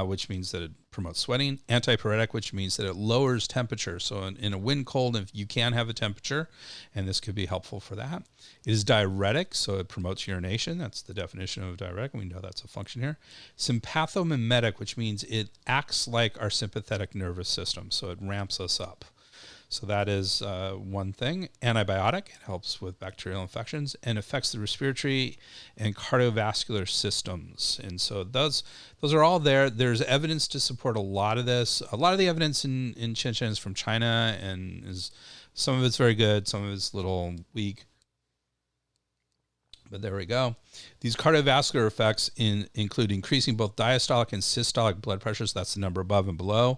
which means that it promotes sweating, antipyretic, which means that it lowers temperature. So in a wind cold, if you can have a temperature, and this could be helpful for that. It is diuretic, so it promotes urination. That's the definition of diuretic. We know that's a function here. Sympathomimetic, which means it acts like our sympathetic nervous system, so it ramps us up. So that is one thing. Antibiotic, it helps with bacterial infections and affects the respiratory and cardiovascular systems. And so those are all there. There's evidence to support a lot of this. A lot of the evidence in Chen Chen is from China, and some of it's very good, some of it's a little weak. But there we go. These cardiovascular effects include increasing both diastolic and systolic blood pressure. So that's the number above and below.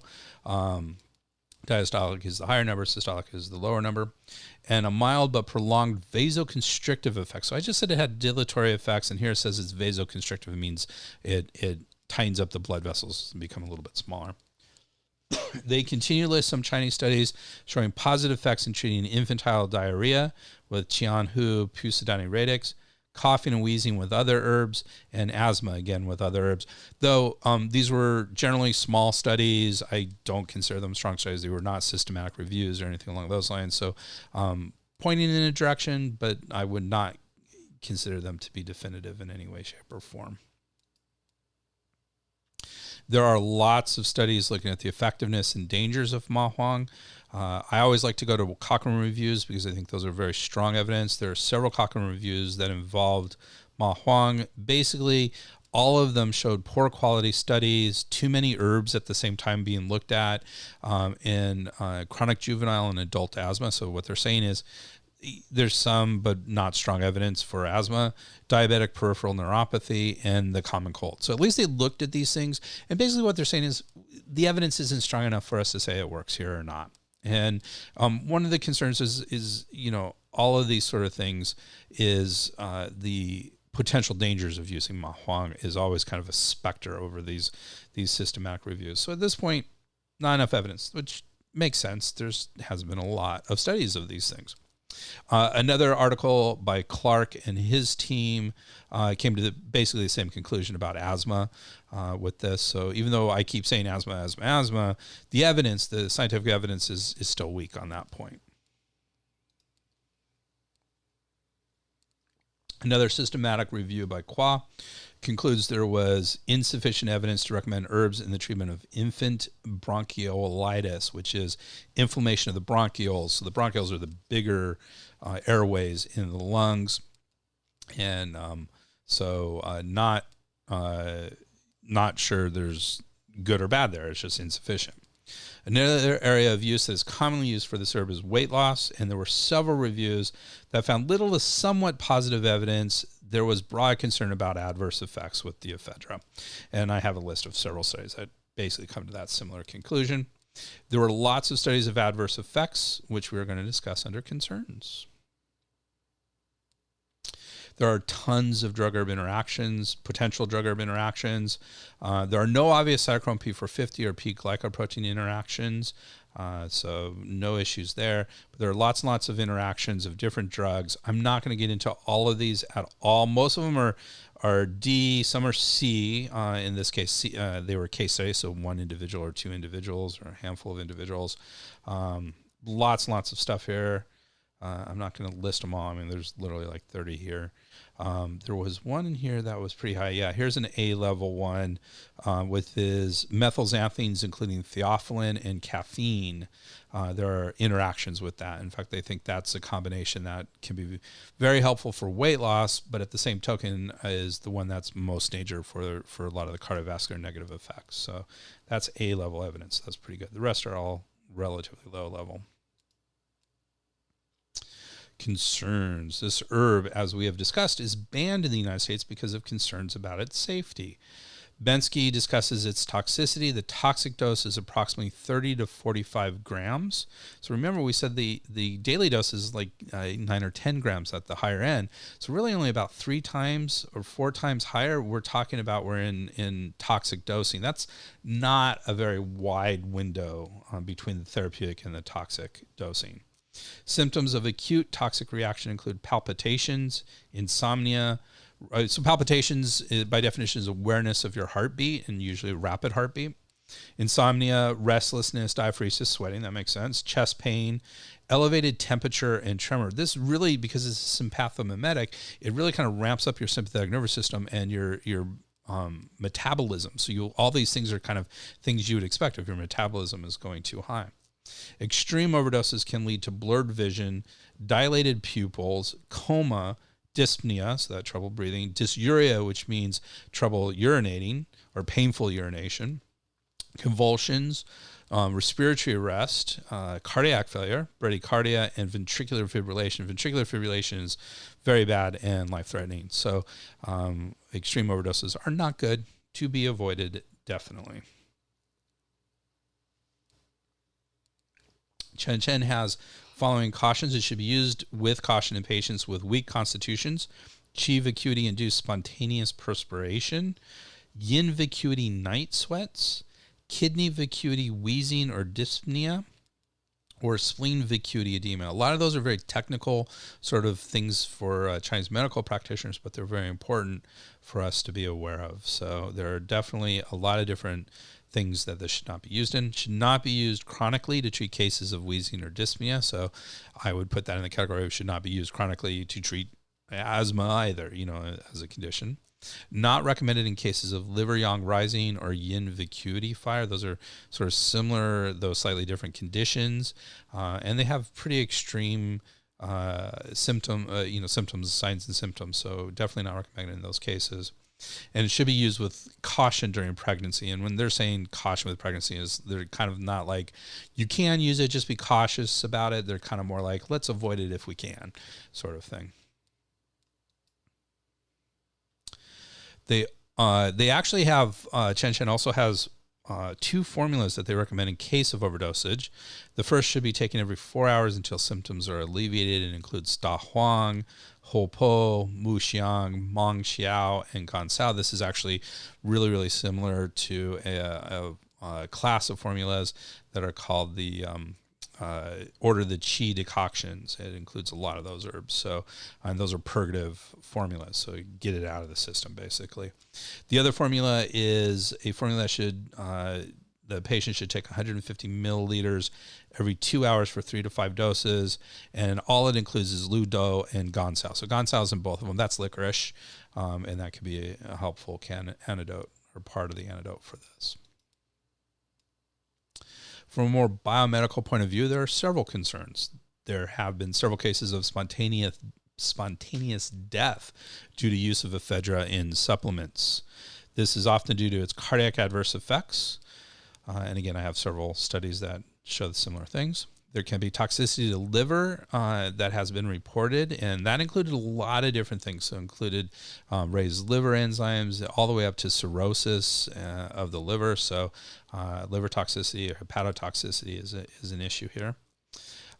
Diastolic is the higher number, systolic is the lower number, and a mild but prolonged vasoconstrictive effect. So I just said it had dilatory effects, and here it says it's vasoconstrictive. It means it tightens up the blood vessels and become a little bit smaller. They continue to list some Chinese studies showing positive effects in treating infantile diarrhea with Qianhu Pusidani radix, coughing and wheezing with other herbs, and asthma, again, with other herbs. Though these were generally small studies, I don't consider them strong studies. They were not systematic reviews or anything along those lines. So pointing in a direction, but I would not consider them to be definitive in any way, shape, or form. There are lots of studies looking at the effectiveness and dangers of Ma Huang. I always like to go to Cochrane reviews because I think those are very strong evidence. There are several Cochrane reviews that involved Ma Huang. Basically, all of them showed poor quality studies, too many herbs at the same time being looked at, in chronic juvenile and adult asthma. So what they're saying is there's some but not strong evidence for asthma, diabetic peripheral neuropathy, and the common cold. So at least they looked at these things. And basically what they're saying is the evidence isn't strong enough for us to say it works here or not. And one of the concerns is all of these sort of things is the potential dangers of using Huang is always kind of a specter over these systematic reviews. So at this point, not enough evidence, which makes sense. Hasn't been a lot of studies of these things. Another article by Clark and his team came to basically the same conclusion about asthma with this. So even though I keep saying asthma, the scientific evidence is still weak on that point. Another systematic review by Qua concludes there was insufficient evidence to recommend herbs in the treatment of infant bronchiolitis, which is inflammation of the bronchioles. So the bronchioles are the bigger airways in the lungs, and not sure there's good or bad there. It's just insufficient. Another area of use that is commonly used for this herb is weight loss, and there were several reviews that found little to somewhat positive evidence. There was broad concern about adverse effects with the Ephedra, and I have a list of several studies that basically come to that similar conclusion. There were lots of studies of adverse effects, which we are going to discuss under concerns. There are tons of drug-herb interactions, potential drug-herb interactions. There are no obvious cytochrome P450 or P-glycoprotein interactions, so no issues there. But there are lots and lots of interactions of different drugs. I'm not going to get into all of these at all. Most of them are D, some are C. In this case, C, they were case studies, so one individual or two individuals or a handful of individuals. Lots and lots of stuff here. I'm not going to list them all. I mean, there's literally like 30 here. There was one in here that was pretty high. Yeah, here's an A-level one with his methylxanthines, including theophylline and caffeine. There are interactions with that. In fact, they think that's a combination that can be very helpful for weight loss, but at the same token is the one that's most danger for a lot of the cardiovascular negative effects. So that's A-level evidence. That's pretty good. The rest are all relatively low level. Concerns. This herb, as we have discussed, is banned in the United States because of concerns about its safety. Bensky discusses its toxicity. The toxic dose is approximately 30 to 45 grams. So remember, we said the daily dose is like 9 or 10 grams at the higher end. So really only about 3 times or 4 times higher we're talking about we're in toxic dosing. That's not a very wide window between the therapeutic and the toxic dosing. Symptoms of acute toxic reaction include palpitations, insomnia. So palpitations, by definition, is awareness of your heartbeat, and usually a rapid heartbeat. Insomnia, restlessness, diaphoresis, sweating, that makes sense. Chest pain, elevated temperature, and tremor. This really, because it's sympathomimetic, it really kind of ramps up your sympathetic nervous system and your metabolism. So all these things are kind of things you would expect if your metabolism is going too high. Extreme overdoses can lead to blurred vision, dilated pupils, coma, dyspnea, so that trouble breathing, dysuria, which means trouble urinating or painful urination, convulsions, respiratory arrest, cardiac failure, bradycardia, and ventricular fibrillation. Ventricular fibrillation is very bad and life-threatening. So extreme overdoses are not good, to be avoided, definitely. Chen has following cautions. It should be used with caution in patients with weak constitutions, chi vacuity-induced spontaneous perspiration, yin vacuity night sweats, kidney vacuity wheezing or dyspnea, or spleen vacuity edema. A lot of those are very technical sort of things for Chinese medical practitioners, but they're very important for us to be aware of. So there are definitely a lot of different things that this should not be used in. Should not be used chronically to treat cases of wheezing or dyspnea. So I would put that in the category of should not be used chronically to treat asthma either, as a condition. Not recommended in cases of liver yang rising or yin vacuity fire. Those are sort of similar, though slightly different conditions. And they have pretty extreme symptoms, signs and symptoms. So definitely not recommended in those cases. And it should be used with caution during pregnancy. And when they're saying caution with pregnancy, is they're kind of not like you can use it, just be cautious about it. They're kind of more like let's avoid it if we can, sort of thing. They actually have Chen also has two formulas that they recommend in case of overdosage. The first should be taken every 4 hours until symptoms are alleviated. It includes Da Huang, Ho Po, Mu Xiang, Mong Xiao, and Gan Sao. This is actually really, really similar to a class of formulas that are called the order the Qi decoctions. It includes a lot of those herbs. So, and those are purgative formulas. So get it out of the system, basically. The other formula is a formula that should, the patient should take 150 milliliters every 2 hours for 3 to 5 doses. And all it includes is Lu Do and Gan Sao. So Gan Sao is in both of them. That's licorice. And that could be a helpful antidote or part of the antidote for this. From a more biomedical point of view, there are several concerns. There have been several cases of spontaneous death due to use of ephedra in supplements. This is often due to its cardiac adverse effects. And again, I have several studies that show similar things. There can be toxicity to liver that has been reported, and that included a lot of different things. So it included raised liver enzymes all the way up to cirrhosis of the liver. So liver toxicity or hepatotoxicity is an issue here.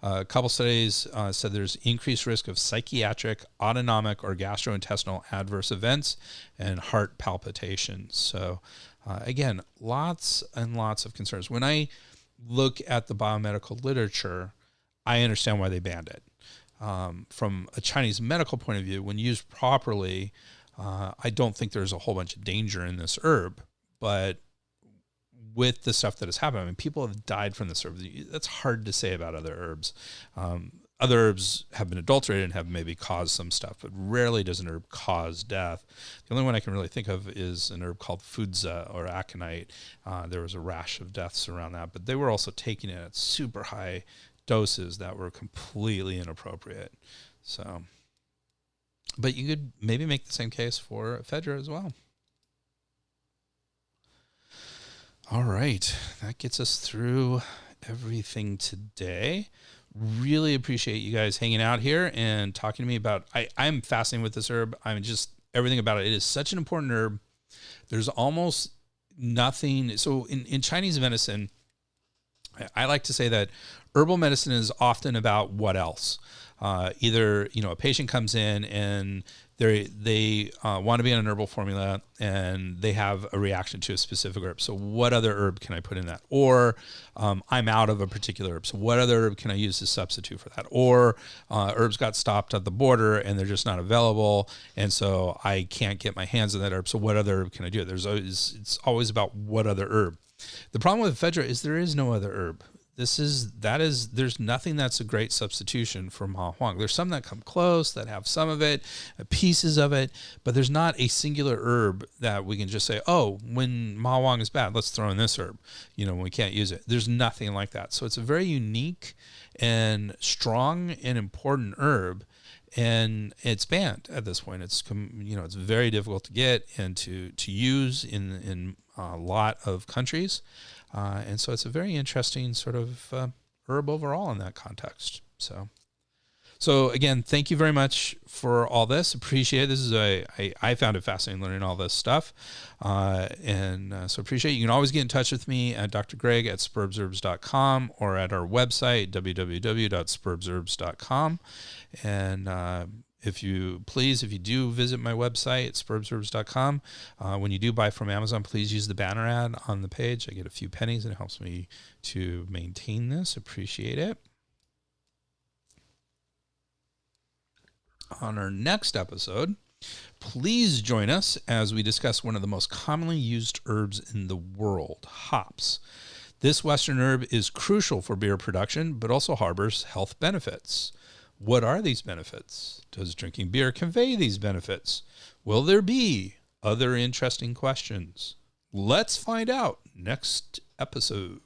A couple studies said there's increased risk of psychiatric, autonomic, or gastrointestinal adverse events and heart palpitations. So again, lots and lots of concerns. When I look at the biomedical literature, I understand why they banned it. From a Chinese medical point of view, when used properly, I don't think there's a whole bunch of danger in this herb, but with the stuff that has happened, I mean, people have died from this herb. That's hard to say about other herbs. Other herbs have been adulterated and have maybe caused some stuff, but rarely does an herb cause death. The only one I can really think of is an herb called Fudza or aconite. There was a rash of deaths around that, but they were also taking it at super high doses that were completely inappropriate. So, but you could maybe make the same case for ephedra as well. All right, that gets us through everything today. Really appreciate you guys hanging out here and talking to me about, I'm fascinated with this herb. I'm just, everything about it. It is such an important herb. There's almost nothing. So in Chinese medicine, I like to say that herbal medicine is often about what else. Either, a patient comes in and they want to be on an herbal formula and they have a reaction to a specific herb. So what other herb can I put in that? Or I'm out of a particular herb. So what other herb can I use to substitute for that? Or herbs got stopped at the border and they're just not available. And so I can't get my hands on that herb. So what other herb can I do? It's always about what other herb. The problem with ephedra is there is no other herb. There's nothing that's a great substitution for Ma Huang. There's some that come close, that have some of it, pieces of it, but there's not a singular herb that we can just say, oh, when Ma Huang is bad, let's throw in this herb, when we can't use it. There's nothing like that. So it's a very unique and strong and important herb, and it's banned at this point. It's very difficult to get and to use in a lot of countries. And so it's a very interesting sort of herb overall in that context. So again, thank you very much for all this. Appreciate it. I found it fascinating learning all this stuff. So appreciate it. You can always get in touch with me at drgreg@spurbsherbs.com or at our website, www.spurbsherbs.com. And if you do visit my website at spurbsherbs.com, when you do buy from Amazon, please use the banner ad on the page. I get a few pennies and it helps me to maintain this. Appreciate it. On our next episode, please join us as we discuss one of the most commonly used herbs in the world, hops. This Western herb is crucial for beer production, but also harbors health benefits. What are these benefits? Does drinking beer convey these benefits? Will there be other interesting questions? Let's find out next episode.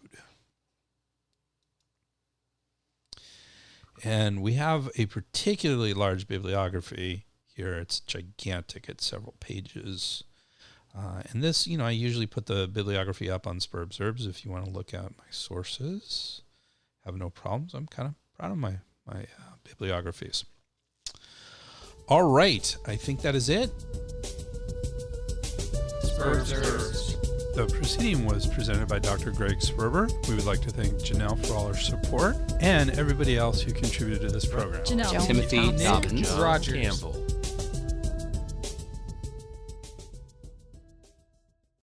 And we have a particularly large bibliography here. It's gigantic. It's several pages. And this, I usually put the bibliography up on Spurbs Herbs if you want to look at my sources. Have no problems. I'm kind of proud of my bibliographies. All right. I think that is it.
Spurbs Herbs.
The proceeding was presented by Dr. Greg Sperber. We would like to thank Janelle for all her support and everybody else who contributed to this program.
Janelle.
Timothy Dobbins,
Rogers, Campbell,